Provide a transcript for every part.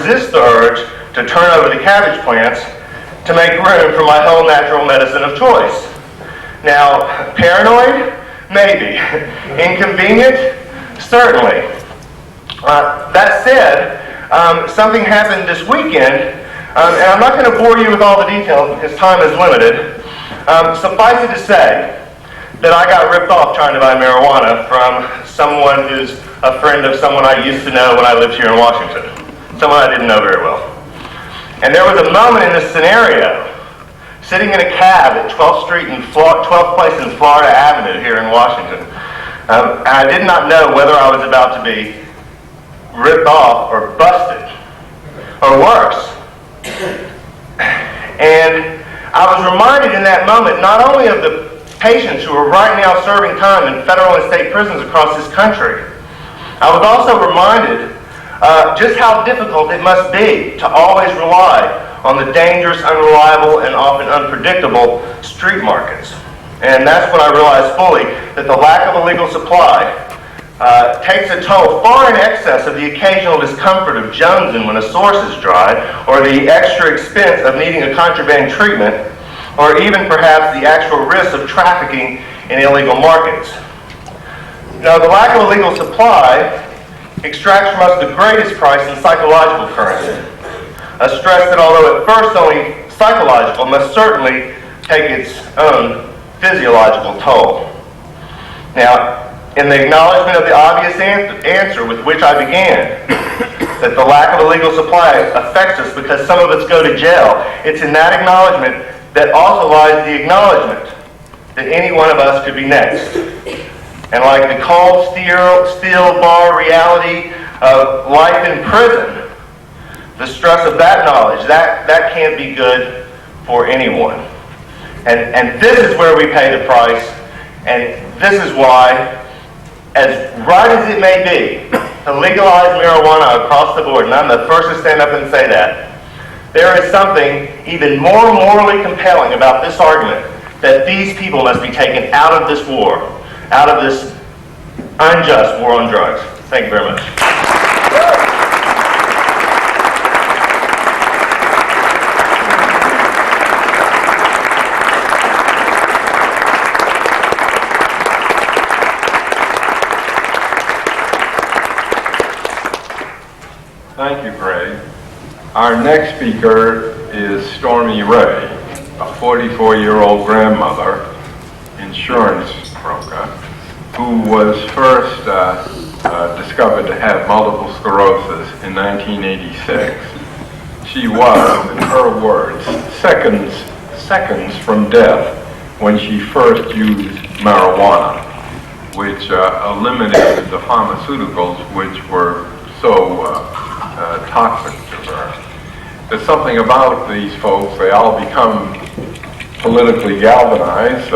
resist the urge to turn over the cabbage plants to make room for my whole natural medicine of choice. Now, paranoid? Maybe. Inconvenient? Certainly. That said, something happened this weekend, and I'm not going to bore you with all the details because time is limited. Suffice it to say that I got ripped off trying to buy marijuana from someone who's a friend of someone I used to know when I lived here in Washington, someone I didn't know very well. And there was a moment in this scenario, sitting in a cab at 12th Street and 12th Place and Florida Avenue here in Washington, and I did not know whether I was about to be ripped off or busted, or worse. And I was reminded in that moment not only of the patients who are right now serving time in federal and state prisons across this country, I was also reminded just how difficult it must be to always rely on the dangerous, unreliable, and often unpredictable street markets. And that's when I realized fully that the lack of a legal supply takes a toll far in excess of the occasional discomfort of jonesing when a source is dry, or the extra expense of needing a contraband treatment, or even perhaps the actual risk of trafficking in illegal markets. Now, the lack of a legal supply extracts from us the greatest price in psychological currency, a stress that, although at first only psychological, must certainly take its own physiological toll. Now, in the acknowledgement of the obvious answer with which I began, that the lack of a legal supply affects us because some of us go to jail, it's in that acknowledgement that also lies the acknowledgement that any one of us could be next. And like the cold steel bar reality of life in prison, the stress of that knowledge, that can't be good for anyone. And this is where we pay the price, and this is why, as right as it may be, to legalize marijuana across the board, and I'm the first to stand up and say that, there is something even more morally compelling about this argument that these people must be taken out of this war, out of this unjust war on drugs. Thank you very much. Thank you, Greg. Our next speaker is Stormy Ray, a 44-year-old grandmother, insurance broker, who was first discovered to have multiple sclerosis in 1986. She was, in her words, seconds from death when she first used marijuana, which eliminated the pharmaceuticals which were so toxic to her. There's something about these folks, they all become politically galvanized.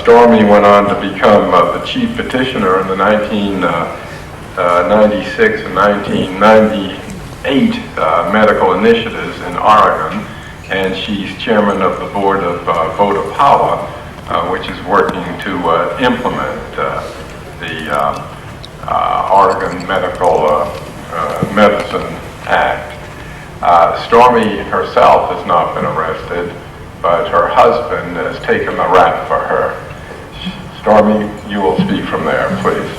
Stormy went on to become the chief petitioner in the 1996 and 1998 medical initiatives in Oregon, and she's chairman of the board of Vote of Power, which is working to implement the Oregon Medical Medicine Act. Stormy herself has not been arrested, but her husband has taken the rap for her. Stormy, you will speak from there, please.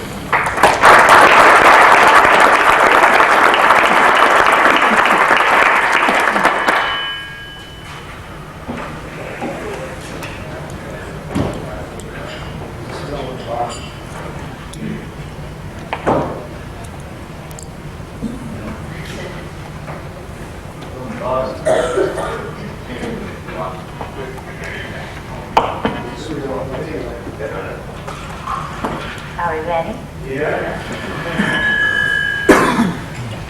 Are we ready? Yeah.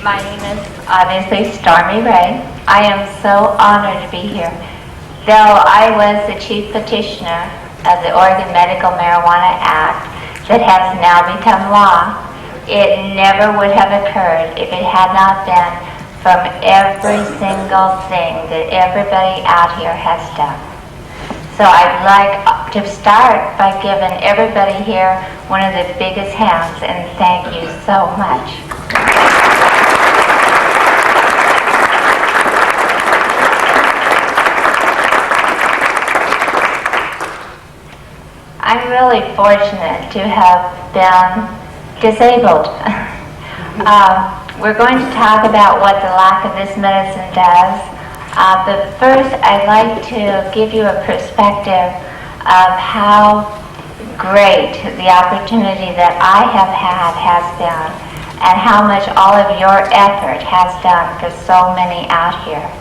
My name is obviously Stormy Ray. I am so honored to be here. Though I was the chief petitioner of the Oregon Medical Marijuana Act that has now become law, it never would have occurred if it had not been from every single thing that everybody out here has done. So I'd like to start by giving everybody here one of the biggest hands and thank you so much. I'm really fortunate to have been disabled. We're going to talk about what the lack of this medicine does. But first, I'd like to give you a perspective of how great the opportunity that I have had has been, and how much all of your effort has done for so many out here.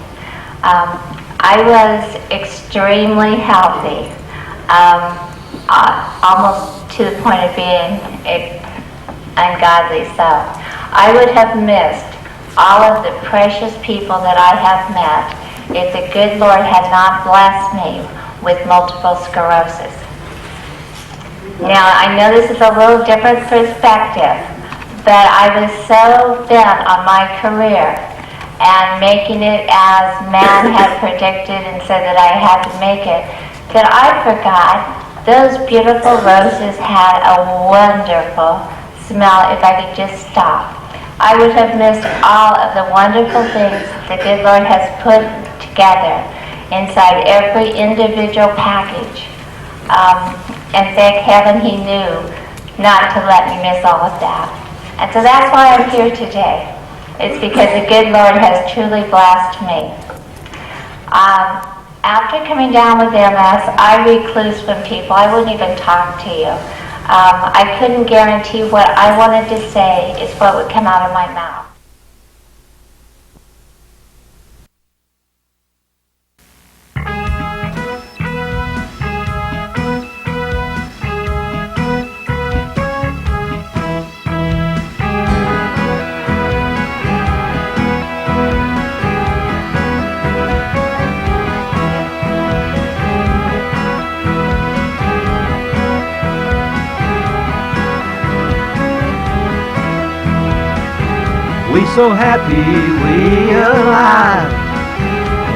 I was extremely healthy, almost to the point of being ungodly so. I would have missed all of the precious people that I have met if the good Lord had not blessed me with multiple sclerosis. Now, I know this is a little different perspective, but I was so bent on my career and making it as man had predicted and said that I had to make it, that I forgot those beautiful roses had a wonderful smell if I could just stop. I would have missed all of the wonderful things the good Lord has put together inside every individual package. And thank heaven He knew not to let me miss all of that. And so that's why I'm here today. It's because the good Lord has truly blessed me. After coming down with MS, I reclused from people. I wouldn't even talk to you. I couldn't guarantee what I wanted to say is what would come out of my mouth. We so happy we alive,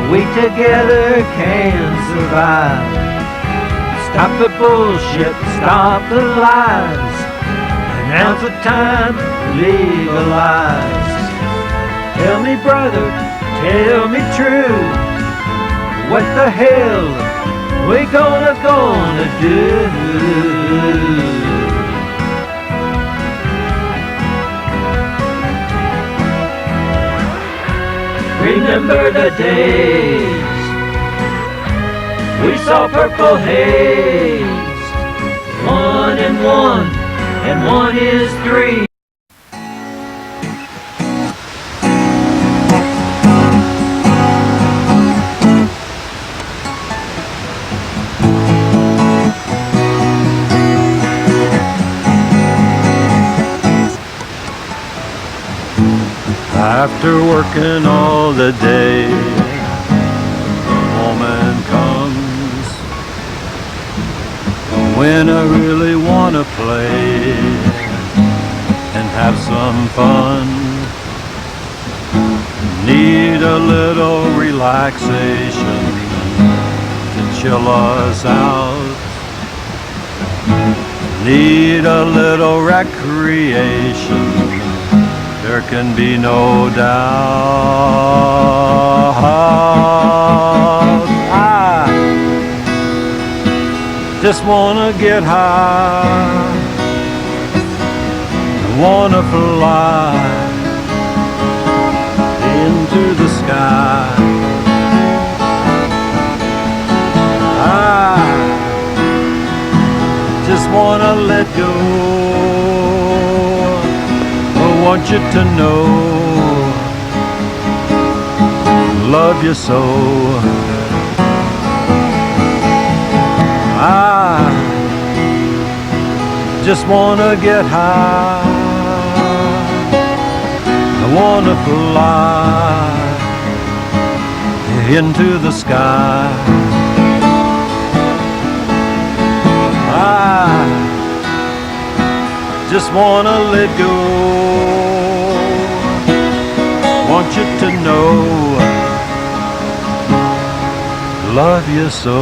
we together can survive. Stop the bullshit, stop the lies, and now's the time to legalize. Tell me brother, tell me true, what the hell we gonna do? Remember the days we saw purple haze. 1 and 1 and 1 is 3. After working all the day, the moment comes when I really want to play and have some fun. Need a little relaxation to chill us out. Need a little recreation, there can be no doubt. I just wanna get high, I wanna fly into the sky. I just wanna let go. I want you to know, love you so. I just wanna get high, I wanna fly into the sky. I just wanna let go. Want you to know, love you so.